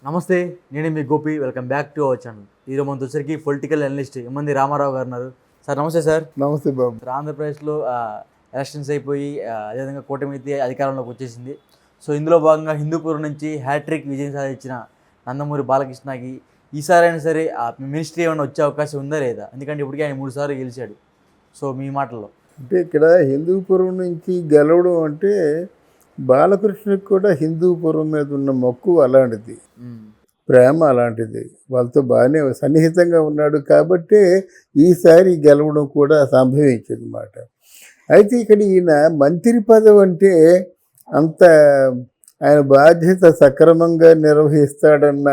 నమస్తే, నేను మీ Gopi. Welcome back to our channel. ఈరోజు మనతో వచ్చరికి పొలిటికల్ అనలిస్ట్ ఎమ్మంది రామారావు గారు ఉన్నారు. సార్ నమస్తే. సార్ నమస్తే బాబు. ఆంధ్రప్రదేశ్లో ఎలక్షన్స్ అయిపోయి అదేవిధంగా కూటమి అయితే అధికారంలోకి వచ్చేసింది. సో ఇందులో భాగంగా హిందూపురం నుంచి హ్యాట్రిక్ విజయం సాధించిన నందమూరి బాలకృష్ణకి ఈసారి అయినా సరే మినిస్ట్రీ ఏమైనా వచ్చే అవకాశం ఉందా లేదా? ఎందుకంటే ఇప్పటికీ ఆయన 3 సార్లు గెలిచాడు. సో మీ మాటల్లో అంటే ఇక్కడ హిందూపురం నుంచి గెలవడం అంటే బాలకృష్ణకి కూడా హిందూపురం మీద ఉన్న మక్కువ అలాంటిది, ప్రేమ అలాంటిది. వాళ్ళతో బాగానే సన్నిహితంగా ఉన్నాడు కాబట్టి ఈసారి గెలవడం కూడా సంభవించింది అన్నమాట. అయితే ఇక్కడ ఈయన మంత్రి పదవి అంటే అంత ఆయన బాధ్యత సక్రమంగా నిర్వహిస్తాడన్న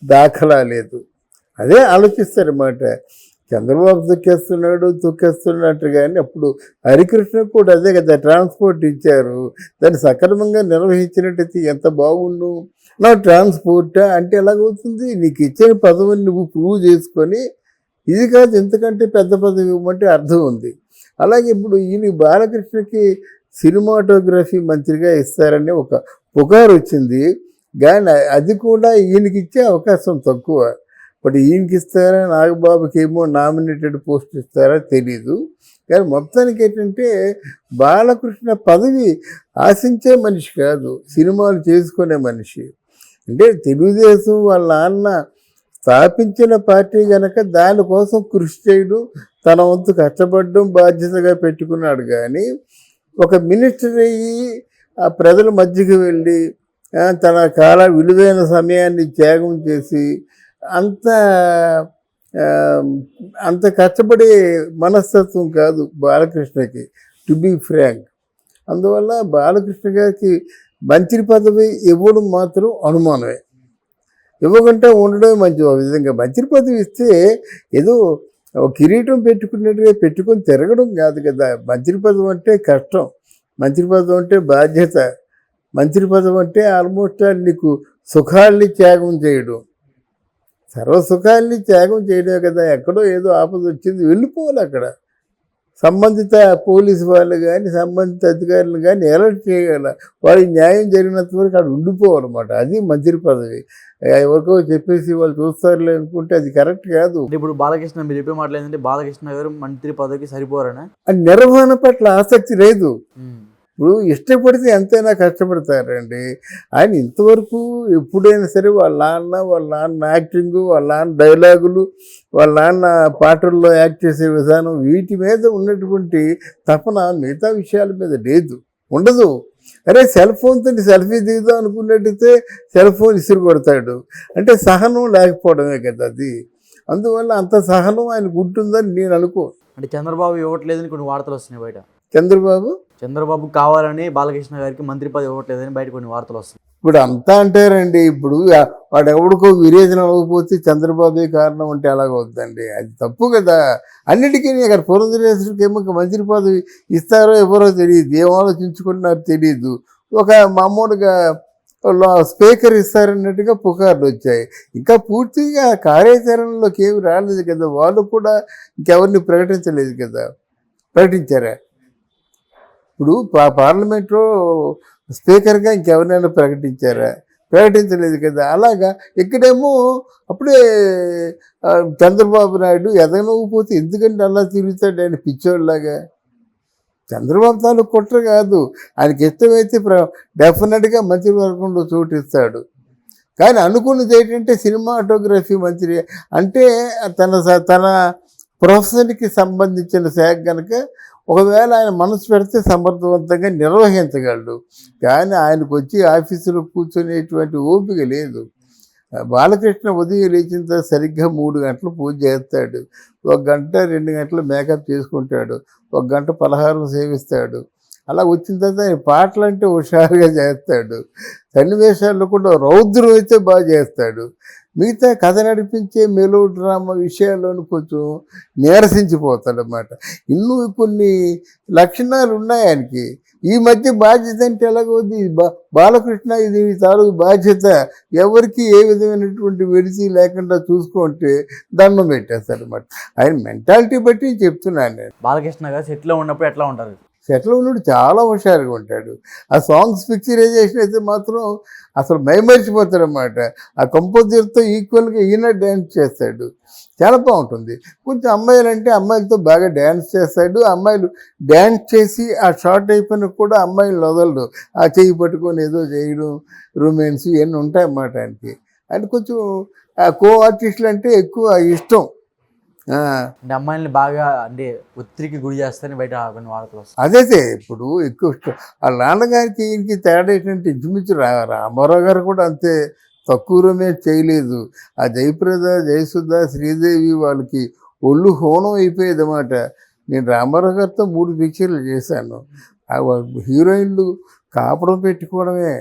దాఖలా లేదు. అదే ఆలోచిస్తారన్నమాట. చంద్రబాబు తొక్కేస్తున్నట్టు కానీ అప్పుడు హరికృష్ణ కూడా అదే కదా ట్రాన్స్పోర్ట్ ఇచ్చారు. దాన్ని సక్రమంగా నిర్వహించినట్టయితే ఎంత బాగుండు. నా ట్రాన్స్పోర్ట్ అంటే ఎలాగవుతుంది? నీకు ఇచ్చిన పదవిని నువ్వు ప్రూవ్ చేసుకొని ఇది కాదు ఎంతకంటే పెద్ద పదవి ఇవ్వమంటే అర్థం ఉంది. అలాగే ఇప్పుడు ఈయన బాలకృష్ణకి సినిమాటోగ్రఫీ మంత్రిగా ఇస్తారని ఒక పుకారు వచ్చింది. కానీ అది కూడా ఈయనకి ఇచ్చే అవకాశం తక్కువ. బట్ ఈయనకి ఇస్తారా, నాగబాబుకి ఏమో నామినేటెడ్ పోస్ట్ ఇస్తారా తెలీదు. కానీ మొత్తానికి ఏంటంటే బాలకృష్ణ పదవి ఆశించే మనిషి కాదు, సినిమాలు చేసుకునే మనిషి. అంటే తెలుగుదేశం వాళ్ళ నాన్న స్థాపించిన పార్టీ కనుక దానికోసం కృషి చేయడం, తన వంతు కష్టపడడం బాధ్యతగా పెట్టుకున్నాడు. కానీ ఒక మినిస్టర్ అయ్యి ఆ ప్రజల మధ్యకి వెళ్ళి తన విలువైన సమయాన్ని త్యాగం చేసి అంత కష్టపడే మనస్తత్వం కాదు బాలకృష్ణకి, టు బీ ఫ్రాంక్. అందువల్ల బాలకృష్ణ గారికి మంత్రి పదవి ఇవ్వడం మాత్రం అనుమానమే. ఇవ్వకుండా ఉండడమే మంచిది. ఆ విధంగా మంత్రి పదవి ఇస్తే ఏదో కిరీటం పెట్టుకున్నట్టుగా పెట్టుకొని తిరగడం కాదు కదా. మంత్రి పదవి అంటే కష్టం, మంత్రి పదవి అంటే బాధ్యత, మంత్రి పదవి అంటే ఆల్మోస్ట్ నీకు సుఖాల్ని త్యాగం చేయడం, సర్వసుఖాల్ని త్యాగం చేయడమే కదా. ఎక్కడో ఏదో ఆపద వచ్చింది వెళ్ళిపోవాలి. అక్కడ సంబంధిత పోలీసు వాళ్ళు కానీ సంబంధిత అధికారులు కానీ అలర్ట్ చేయాలి. వాళ్ళకి న్యాయం జరిగినంత వరకు అక్కడ ఉండిపోవాలన్నమాట. అది మంత్రి పదవి. ఎవరికో చెప్పేసి వాళ్ళు చూస్తారులే అనుకుంటే అది కరెక్ట్ కాదు. ఇప్పుడు బాలకృష్ణ మీరు చెప్పే మాటలు ఏంటంటే బాలకృష్ణ గారు మంత్రి పదవికి సరిపోరనా? ఆ నిర్వహణ పట్ల ఆసక్తి లేదు. ఇప్పుడు ఇష్టపడితే ఎంతైనా కష్టపడతారండి. ఆయన ఇంతవరకు ఎప్పుడైనా సరే వాళ్ళ నాన్న యాక్టింగు, వాళ్ళ నాన్న డైలాగులు, వాళ్ళ నాన్న పాటల్లో యాక్ట్ చేసే విధానం, వీటి మీద ఉన్నటువంటి తపన మిగతా విషయాల మీద లేదు, ఉండదు. అరే సెల్ ఫోన్తో సెల్ఫీ దిగుదాం అనుకున్నట్టయితే సెల్ ఫోన్ ఇసురు కొడతాడు. అంటే సహనం లేకపోవడమే కదా అది. అందువల్ల అంత సహనం ఆయనకు ఉంటుందని నేను అనుకో. అంటే చంద్రబాబు ఇవ్వట్లేదని కొన్ని వార్తలు వస్తున్నాయి బయట. చంద్రబాబు కావాలని బాలకృష్ణ గారికి మంత్రి పదవి ఇవ్వట్లేదని బయట కొన్ని వార్తలు వస్తున్నాయి. ఇప్పుడు అంతా అంటారండి. ఇప్పుడు వాడు ఎవడికో విరేచన అవ్వకపోతే చంద్రబాబే కారణం అంటే ఎలాగవుద్దండి? అది తప్పు కదా. అన్నిటికీ అక్కడ పురంధరేశ్వరికి ఏమో మంత్రి పదవి ఇస్తారో ఎవరో తెలియదు, ఏం ఆలోచించుకున్నారో తెలియదు. ఒక మామూలుగా స్పీకర్ ఇస్తారన్నట్టుగా పుకార్లు వచ్చాయి. ఇంకా పూర్తిగా కార్యాచరణలోకి ఏమి రాలేదు కదా. వాళ్ళు కూడా ఇంకెవరిని ప్రకటించలేదు కదా. ప్రకటించారా? ఇప్పుడు పార్లమెంట్లో స్పీకర్గా ఇంకెవరినైనా ప్రకటించారా? ప్రకటించలేదు కదా. అలాగా ఇక్కడేమో అప్పుడే చంద్రబాబు నాయుడు ఎదగనకపోతే ఎందుకంటే అలా తిరుగుతాడు ఆయన పిచ్చోళ్ళలాగా. చంద్రబాబు తాలూకు కుట్ర కాదు. ఆయనకి ఇష్టమైతే డెఫినెట్గా మంత్రివర్గంలో చోటు ఇస్తాడు. కానీ అనుకున్నది ఏంటంటే సినిమాటోగ్రఫీ మంత్రి అంటే తన ప్రొఫెషన్కి సంబంధించిన శాఖ కనుక ఒకవేళ ఆయన మనసు పెడితే సమర్థవంతంగా నిర్వహించగలడు. కానీ ఆయనకు వచ్చి ఆఫీసులో కూర్చునేటువంటి ఓపిక లేదు. బాలకృష్ణ ఉదయం లేచిన తర్వాత సరిగ్గా 3 గంటలు పూజ చేస్తాడు, 1 గంట 2 గంటలు మేకప్ చేసుకుంటాడు, 1 గంట పలహారం సేవిస్తాడు. అలా వచ్చిన తర్వాత ఆయన పాటలు అంటే హుషారుగా చేస్తాడు. సన్నివేశాల్లో కూడా రౌద్రం అయితే బాగా చేస్తాడు. మిగతా కథ నడిపించే మెలో డ్రామా విషయాల్లోనూ కొంచెం నీరసించిపోతాడు అన్నమాట. ఇన్నూ కొన్ని లక్షణాలు ఉన్నాయి ఆయనకి. ఈ మధ్య బాధ్యత అంటే ఎలాగవుద్ది? బాలకృష్ణ ఇది తాలూకు బాధ్యత ఎవరికి ఏ విధమైనటువంటి వెలిసి లేకుండా చూసుకుంటే దండం పెట్టేస్తాడు అన్నమాట. ఆయన మెంటాలిటీ బట్టి చెప్తున్నాను నేను. బాలకృష్ణ గారు సెట్లో ఉన్నప్పుడు ఎట్లా ఉంటారు? సెటిల్ ఉన్నాడు చాలా హుషారుగా ఉంటాడు. ఆ సాంగ్స్ పిక్చరైజేషన్ అయితే మాత్రం అసలు మైమరిచిపోతాడనమాట. ఆ కంపోజర్తో ఈక్వల్గా ఈయన డ్యాన్స్ చేస్తాడు, చాలా బాగుంటుంది. కొంచెం అమ్మాయిలంటే అమ్మాయిలతో బాగా డ్యాన్స్ చేస్తాడు. అమ్మాయిలు డ్యాన్స్ చేసి ఆ షార్ట్ అయిపోయినా కూడా అమ్మాయిలు వదలడు. ఆ చెయ్యి పట్టుకొని ఏదో చేయడం, రొమాన్స్ ఇవన్నీ ఉంటాయన్నమాట ఆయనకి. అంటే కొంచెం కో ఆర్టిస్టులు అంటే ఎక్కువ ఇష్టం. అంటే అమ్మాయిల్ని బాగా అంటే ఒత్తిడికి గురి చేస్తారని బయట కొన్ని వార్తలు వస్తాయి. అదైతే ఇప్పుడు ఎక్కువ ఇష్టం. ఆ నాన్నగారికి ఈయనకి తేడా ఏంటంటే ఇంచుమించు రామారావు గారు కూడా అంతే తక్కువ రొమాన్స్ చేయలేదు. ఆ జయప్రద, జయసుధ, శ్రీదేవి వాళ్ళకి ఒళ్ళు హోనం అయిపోయేది అన్నమాట. నేను రామారావు గారితో 3 పిక్చర్లు చేశాను. ఆ హీరోయిన్లు కాపడం పెట్టుకోవడమే.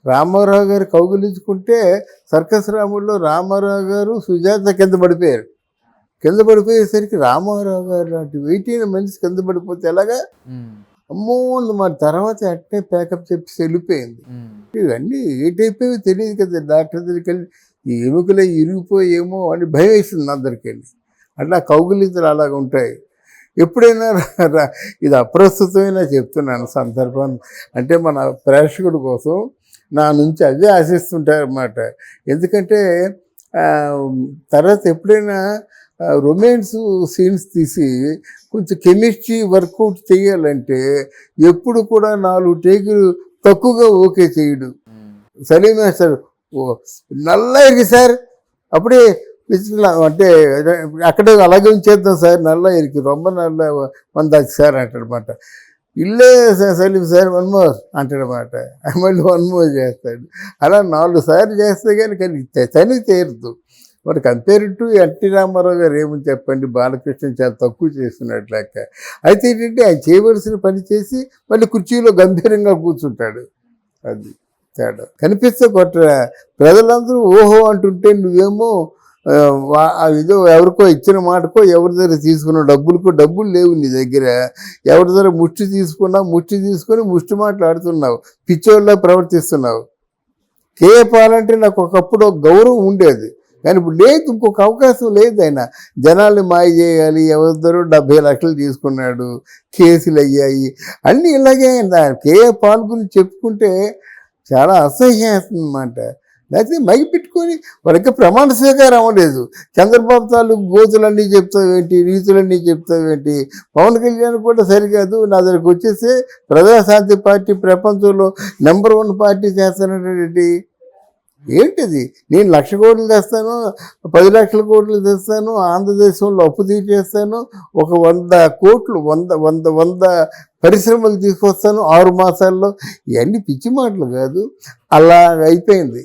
రామారావు గారు కౌగిలించుకుంటే సర్కస్ రాముల్లో రామారావు గారు, సుజాత కింద పడిపోయారు. కింద పడిపోయేసరికి రామారావు గారు లాంటి వెయిట్ అయిన మనిషి కింద పడిపోతే ఎలాగా, అమ్మో మరి తర్వాత అట్టే ప్యాకప్ చెప్పి వెళ్ళిపోయింది. ఇవన్నీ ఏటైపోయి తెలియదు కదా. డాక్టర్ దగ్గరికి వెళ్ళి ఈ ఎముకలే ఇరిగిపోయేమో అని భయం వేసింది అందరికి వెళ్ళి. అట్లా కౌగులింతలు అలాగ ఉంటాయి. ఎప్పుడైనా ఇది అప్రస్తుతమైనా చెప్తున్నాను సందర్భం, అంటే మన ప్రేక్షకుడి కోసం నా నుంచి అదే ఆశిస్తుంటారన్నమాట. ఎందుకంటే తర్వాత ఎప్పుడైనా రొమాన్స్ సీన్స్ తీసి కొంచెం కెమిస్ట్రీ వర్కౌట్ చేయాలంటే ఎప్పుడు కూడా 4 టేకులు తక్కువగా ఓకే చేయడు. సలీం సార్ నల్ల ఇరికి సార్ అప్పుడే అంటే అక్కడే అలాగే ఉంచేద్దాం సార్, నల్ల ఇరికి రొమ్మ నల్ల వందాకి సార్ అంటాడనమాట. ఇల్లే సలీం సార్ 1 మోర్ అంటాడనమాట. మళ్ళీ 1 మోర్ చేస్తాడు. అలా 4 సార్లు చేస్తే కానీ చని తీరుతూ. మరి కంపేర్ టు ఎన్టీ రామారావు గారు ఏమని చెప్పండి, బాలకృష్ణ చాలా తక్కువ చేస్తున్నట్టు లెక్క. అయితే ఏంటంటే ఆయన చేయవలసిన పని చేసి మళ్ళీ కుర్చీలో గంభీరంగా కూర్చుంటాడు. అది తేడా కనిపిస్తే కొట్ట. ప్రజలందరూ ఓహో అంటుంటే నువ్వేమో ఇదో ఎవరికో ఇచ్చిన మాటకో ఎవరి దగ్గర తీసుకున్న డబ్బులు లేవు నీ దగ్గర. ఎవరి దగ్గర ముష్టి తీసుకొని ముష్టి మాట్లాడుతున్నావు, పిచ్చోళ్ళ ప్రవర్తిస్తున్నావు. కేపాలంటే నాకు ఒకప్పుడు ఒక గౌరవం ఉండేది, కానీ ఇప్పుడు లేదు, ఇంకొక అవకాశం లేదు. ఆయన జనాల్ని మాయ చేయాలి, ఎవరిద్దరూ 70 లక్షలు తీసుకున్నాడు, కేసులు అయ్యాయి, అన్నీ ఇలాగే. కేఏ పాల్ గురించి చెప్పుకుంటే చాలా అసహ్యం అన్నమాట. లేకపోతే మైకి పెట్టుకొని వాళ్ళకి ప్రమాణ స్వీకారం అవ్వలేదు. చంద్రబాబు తాలూకు గోతులన్నీ చెప్తావేంటి, రీతులన్నీ చెప్తావేంటి. పవన్ కళ్యాణ్ కూడా సరికాదు, నా దగ్గరికి వచ్చేసి ప్రజాశాంతి పార్టీ ప్రపంచంలో నెంబర్ 1 పార్టీ చేస్తానంటే ఏంటిది. నేను 1,00,000 కోట్లు తెస్తాను, 10 లక్షల కోట్లు తెస్తాను, ఆంధ్రదేశంలో అప్పు తీర్చేస్తాను, ఒక 100 కోట్లు 100 పరిశ్రమలు తీసుకొస్తాను 6 మాసాల్లో. ఇవన్నీ పిచ్చి మాటలు కాదు. అలా అయిపోయింది.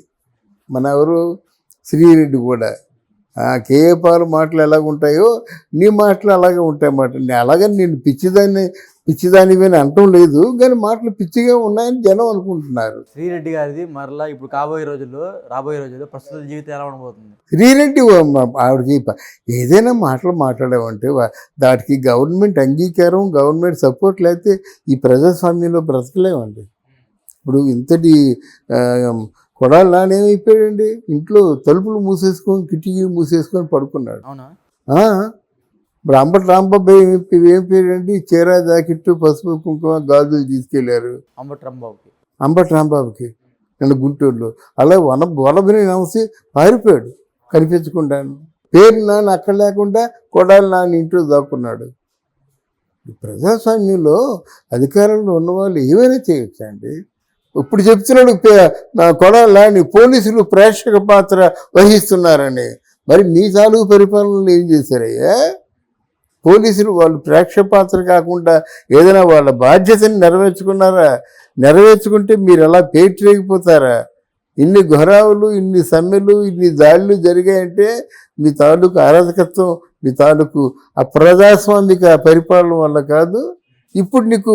మన ఎవరు శ్రీరెడ్డి కూడా కేఏ పాల్ మాటలు ఎలాగుంటాయో నీ మాటలు అలాగే ఉంటాయన్నమాట. అలాగని నేను పిచ్చిదానివి అని అనటం లేదు, కానీ మాటలు పిచ్చిగా ఉన్నాయని జనం అనుకుంటున్నారు. శ్రీరెడ్డి గారిది మరలా ఇప్పుడు రాబోయే రోజుల్లో ప్రస్తుత జీవితం ఎలా ఉండబోతుంది? శ్రీరెడ్డి ఆవిడకి ఏదైనా మాటలు మాట్లాడామంటే దానికి గవర్నమెంట్ అంగీకారం, గవర్నమెంట్ సపోర్ట్ లేకపోతే ఈ ప్రజాస్వామ్యంలో బ్రతకలేమండి. ఇప్పుడు ఇంతటి కొడాలి నానేమైపోయాడండి, ఇంట్లో తలుపులు మూసేసుకొని కిటికీలు మూసేసుకొని పడుకున్నాడు. అవునా? ఇప్పుడు అంబటి రాంబాబు ఏం పేరండి, చీర జాకెట్టు పసుపు కుంకుమ గాజులు తీసుకెళ్లారు అంబటి రాంబాబుకి నిన్న గుంటూరులో. అలా వనభని నమసి పారిపోయాడు కనిపించకుండాను. పేరు నాన్న అక్కడ లేకుండా కొడాలి నాన్న ఇంట్లో దాక్కున్నాడు. ప్రజాస్వామ్యంలో అధికారంలో ఉన్నవాళ్ళు ఏమైనా చేయొచ్చండి. ఇప్పుడు చెప్తున్నాడు కొడాలి నాని పోలీసులు ప్రేక్షక పాత్ర వహిస్తున్నారని. మరి మీ తాలూకు పరిపాలనలో ఏం చేశారయ్యా? పోలీసులు వాళ్ళు ప్రేక్షక పాత్ర కాకుండా ఏదైనా వాళ్ళ బాధ్యతని నెరవేర్చుకున్నారా? నెరవేర్చుకుంటే మీరు ఎలా పేటరేగిపోతారా? ఇన్ని ఘోరావులు, ఇన్ని సమ్మెలు, ఇన్ని దాడులు జరిగాయంటే మీ తాలూకు అరాచకత్వం, మీ తాలూకు అప్రజాస్వామిక పరిపాలన వల్ల కాదు. ఇప్పుడు నీకు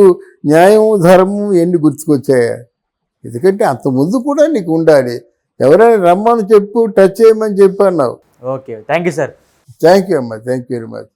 న్యాయం ధర్మం ఎన్ని గుర్తుకొచ్చాయా? ఎందుకంటే అంతకుముందు కూడా నీకు ఉండాలి. ఎవరైనా రమ్మని చెప్పు, టచ్ చేయమని చెప్పన్నావు. Okay, thank you sir. Thank you అమ్మా, థ్యాంక్ యూ వెరీ మచ్.